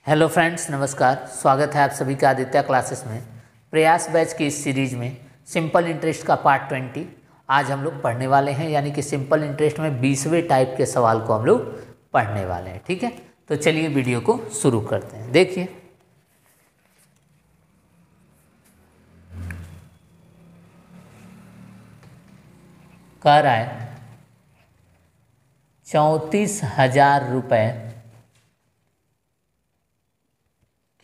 Hello friends, नमस्कार। स्वागत है आप सभी का आदित्य क्लासेस में। प्रयास बैच की इस सीरीज में सिंपल इंटरेस्ट का पार्ट 20 आज हम लोग पढ़ने वाले हैं। यानी कि सिंपल इंटरेस्ट में 20वें टाइप के सवाल को हम लोग पढ़ने वाले हैं। ठीक है, तो चलिए वीडियो को शुरू करते हैं। देखिए, कह रहा है 34,000 रुपये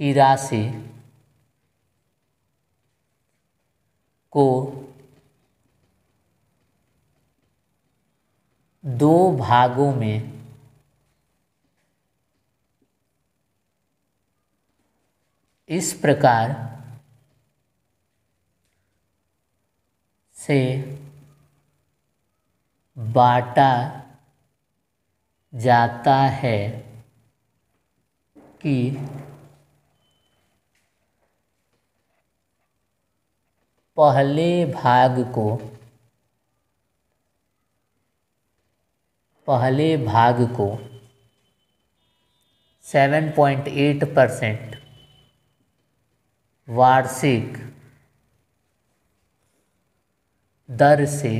की राशि को 2 भागों में इस प्रकार से बांटा जाता है कि पहले भाग को 7.8% वार्षिक दर से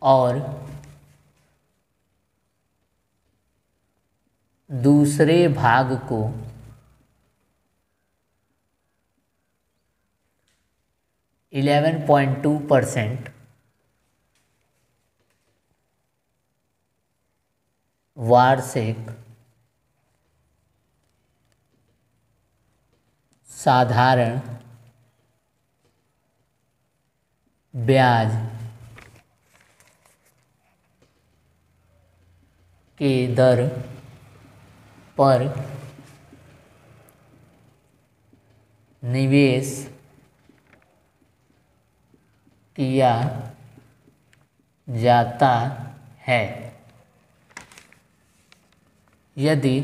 और दूसरे भाग को 11.2% वार्षिक साधारण ब्याज के दर पर निवेश किया जाता है। यदि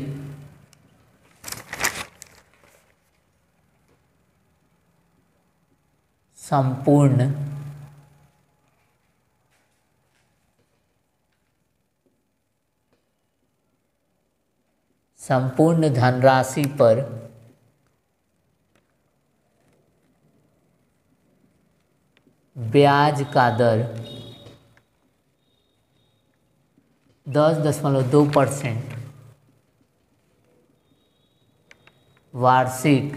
संपूर्ण धनराशि पर ब्याज का दर 10.2% वार्षिक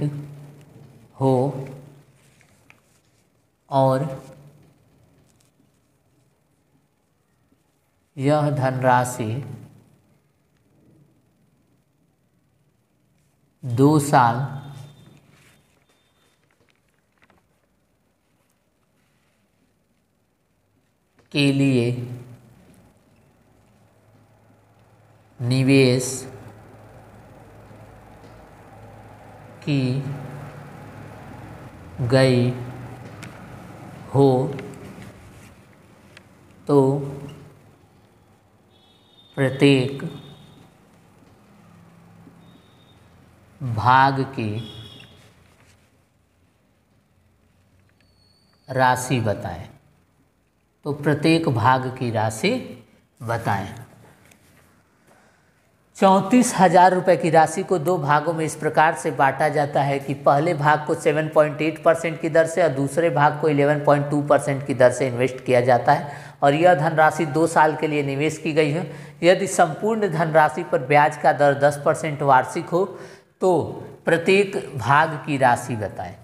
हो और यह धनराशि 2 साल के लिए निवेश की गई हो तो प्रत्येक भाग की राशि बताएं। तो प्रत्येक भाग की राशि बताएं। 34,000 रुपये की राशि को 2 भागों में इस प्रकार से बांटा जाता है कि पहले भाग को 7.8% की दर से और दूसरे भाग को 11.2% की दर से इन्वेस्ट किया जाता है और यह धनराशि 2 साल के लिए निवेश की गई है। यदि संपूर्ण धनराशि पर ब्याज का दर 10% वार्षिक हो तो प्रत्येक भाग की राशि बताएं।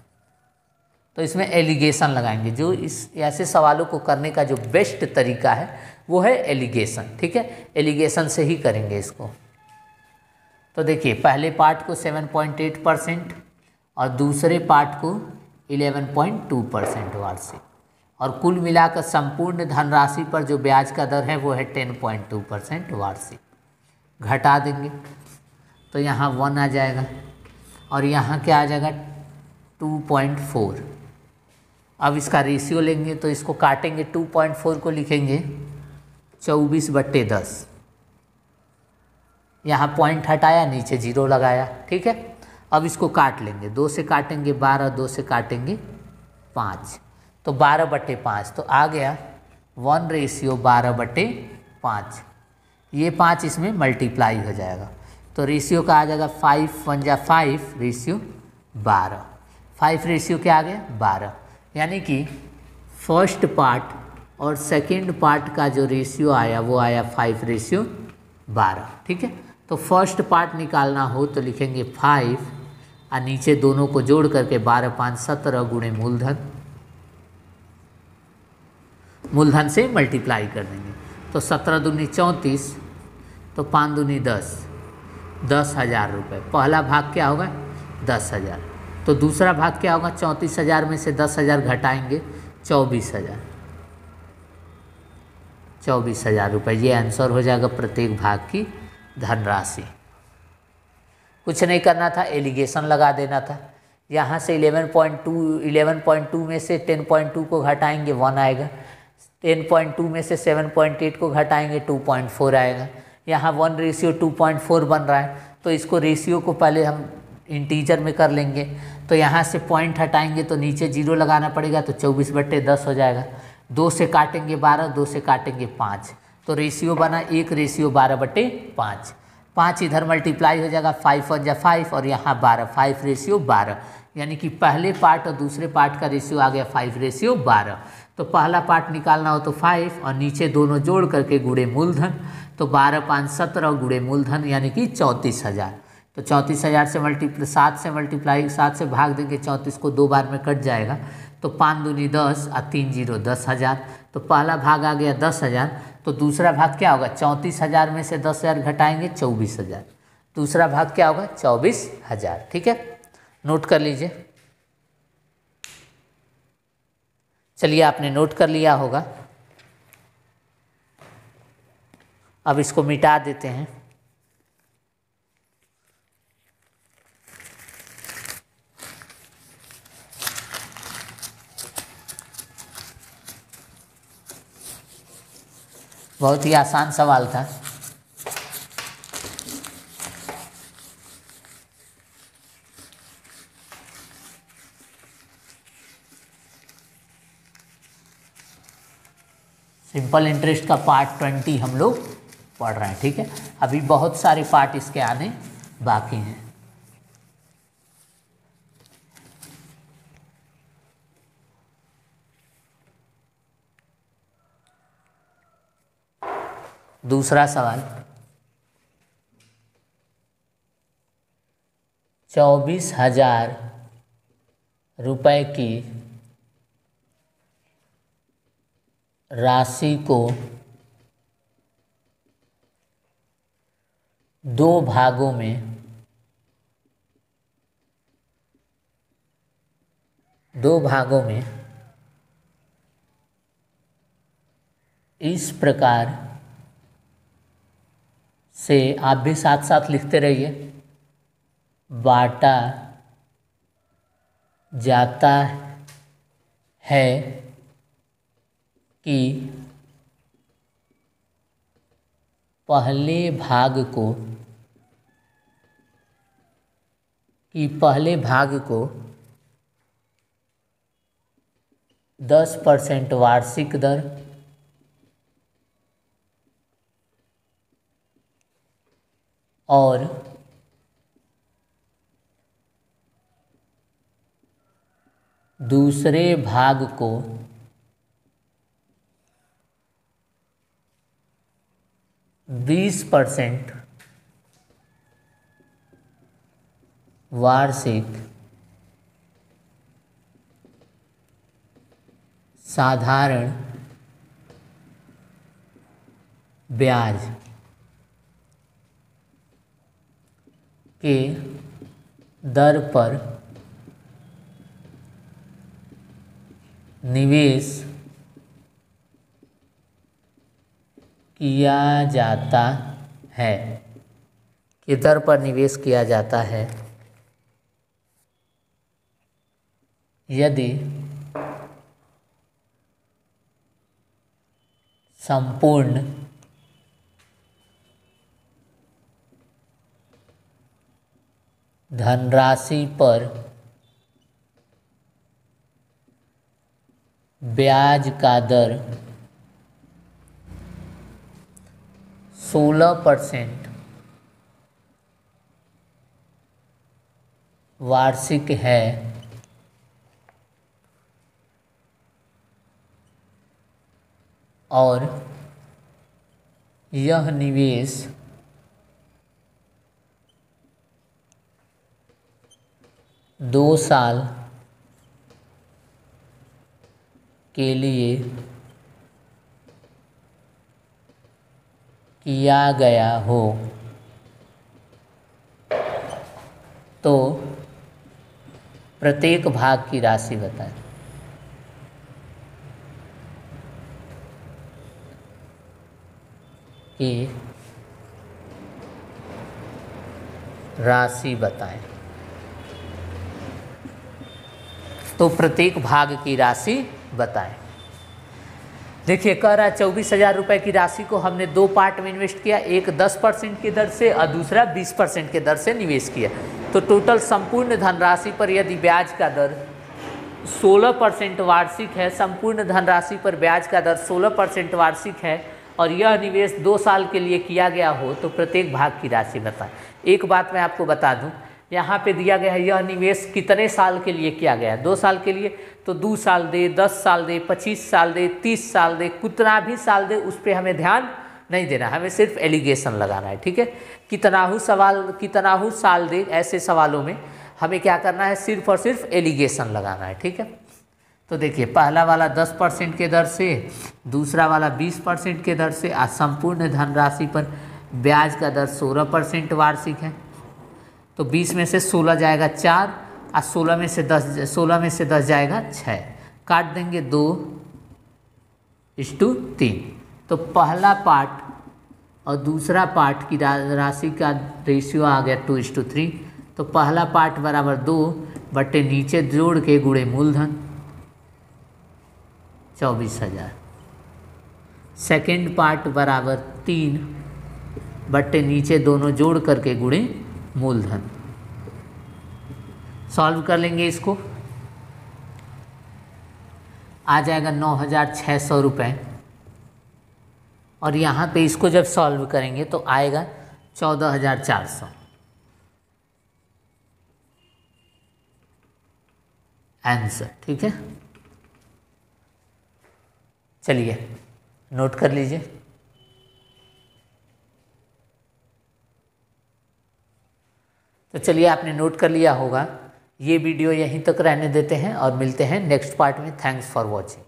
तो इसमें एलिगेशन लगाएंगे। जो इस ऐसे सवालों को करने का जो बेस्ट तरीका है वो है एलिगेशन। ठीक है, एलिगेशन से ही करेंगे इसको। तो देखिए, पहले पार्ट को 7.8% और दूसरे पार्ट को 11.2% वार्षिक और कुल मिलाकर संपूर्ण धनराशि पर जो ब्याज का दर है वो है 10.2% वार्षिक। घटा देंगे तो यहाँ 1 आ जाएगा और यहाँ क्या आ जाएगा 2.4। अब इसका रेशियो लेंगे तो इसको काटेंगे। 2.4 को लिखेंगे 24/10। यहाँ पॉइंट हटाया, नीचे 0 लगाया। ठीक है, अब इसको काट लेंगे। 2 से काटेंगे 12, 2 से काटेंगे 5, तो 12/5 तो आ गया 1:12/5। ये 5 इसमें मल्टीप्लाई हो जाएगा, तो रेशियो का आ जाएगा 5 × 1 = 5 रेशियो 12। 5 रेशियो क्या आ गया 12, यानी कि फर्स्ट पार्ट और सेकंड पार्ट का जो रेशियो आया वो आया 5 रेशियो 12। ठीक है, तो फर्स्ट पार्ट निकालना हो तो लिखेंगे 5 और नीचे दोनों को जोड़ करके 12 × 5 = 17 गुणे मूलधन से मल्टीप्लाई कर देंगे, तो 17 दूनी 34, तो 5 दूनी 10, 10,000 रुपये। पहला भाग क्या होगा 10,000, तो दूसरा भाग क्या होगा 34,000 में से 10,000 घटाएंगे 24,000 रुपये। ये आंसर हो जाएगा प्रत्येक भाग की धनराशि। कुछ नहीं करना था, एलिगेशन लगा देना था। यहाँ से 11.2 में से 10.2 को घटाएंगे 1 आएगा, 10.2 में से 7.8 को घटाएंगे 2.4 आएगा। यहाँ 1 रेशियो 2.4 बन रहा है, तो इसको रेशियो को पहले हम इंटीजर में कर लेंगे, तो यहाँ से पॉइंट हटाएंगे तो नीचे 0 लगाना पड़ेगा, तो 24/10 हो जाएगा। 2 से काटेंगे 12, 2 से काटेंगे 5, तो रेशियो बना 1 रेशियो 12/5। 5 इधर मल्टीप्लाई हो जाएगा, 5 × 1 = 5 और यहाँ 12, 5 रेशियो 12, यानी कि पहले पार्ट और दूसरे पार्ट का रेशियो आ गया 5 रेशियो 12। तो पहला पार्ट निकालना हो तो 5 और नीचे दोनों जोड़ करके गुणे मूलधन, तो 12 × 5 = 17 गुणे मूलधन यानी कि 34,000। तो 34,000 से 7 से भाग देंगे, 34 को 2 बार में कट जाएगा, तो 5 दूनी 10 और 3 0 10,000। तो पहला भाग आ गया 10,000, तो दूसरा भाग क्या होगा 34,000 में से 10,000 घटाएंगे 24,000, दूसरा भाग क्या होगा 24,000। ठीक है, नोट कर लीजिए। चलिए, आपने नोट कर लिया होगा, अब इसको मिटा देते हैं। बहुत ही आसान सवाल था। सिंपल इंटरेस्ट का पार्ट 20 हम लोग पढ़ रहे हैं। ठीक है, अभी बहुत सारे पार्ट इसके आने बाकी हैं। दूसरा सवाल, 24,000 रुपये की राशि को 2 भागों में इस प्रकार से, आप भी साथ साथ लिखते रहिए, बांटा जाता है कि पहले भाग को 10% वार्षिक दर और दूसरे भाग को 20% वार्षिक साधारण ब्याज के दर पर निवेश किया जाता है, के दर पर निवेश किया जाता है यदि संपूर्ण धनराशि पर ब्याज का दर 16% वार्षिक है और यह निवेश 2 साल के लिए किया गया हो तो प्रत्येक भाग की राशि बताएं। कि राशि बताएं। तो प्रत्येक भाग की राशि बताएं। देखिए कह रहा है 24,000 रुपये की राशि को हमने 2 पार्ट में इन्वेस्ट किया, एक 10% की दर से और दूसरा 20% के दर से निवेश किया। तो टोटल संपूर्ण धनराशि पर यदि ब्याज का दर 16% वार्षिक है, संपूर्ण धनराशि पर ब्याज का दर 16% वार्षिक है और यह निवेश 2 साल के लिए किया गया हो तो प्रत्येक भाग की राशि बताएं। एक बात मैं आपको बता दूं, यहाँ पे दिया गया है यह निवेश कितने साल के लिए किया गया है। 2 साल के लिए तो 2 साल दे, 10 साल दे, 25 साल दे, 30 साल दे, कितना भी साल दे उस पर हमें ध्यान नहीं देना, हमें सिर्फ एलिगेशन लगाना है। ठीक है, कितनाहु साल दे, ऐसे सवालों में हमें क्या करना है, सिर्फ और सिर्फ एलिगेशन लगाना है। ठीक है, तो देखिए पहला वाला 10% के दर से, दूसरा वाला 20% के दर से, आज संपूर्ण धनराशि पर ब्याज का दर 16% वार्षिक है। तो 20 में से 16 जाएगा 4 और 16 में से 10 जाएगा 6, काट देंगे 2:3। तो पहला पार्ट और दूसरा पार्ट की राशि का रेशियो आ गया 2:3। तो पहला पार्ट बराबर 2 बटे नीचे जोड़ के गुणे मूलधन 24,000। सेकेंड पार्ट बराबर 3 बटे नीचे दोनों जोड़ करके गुणे मूलधन। सॉल्व कर लेंगे इसको, आ जाएगा 9,600 रुपये और यहाँ पे इसको जब सॉल्व करेंगे तो आएगा 14,400 आंसर। ठीक है, चलिए नोट कर लीजिए। तो चलिए आपने नोट कर लिया होगा। ये वीडियो यहीं तक रहने देते हैं और मिलते हैं नेक्स्ट पार्ट में। Thanks for watching.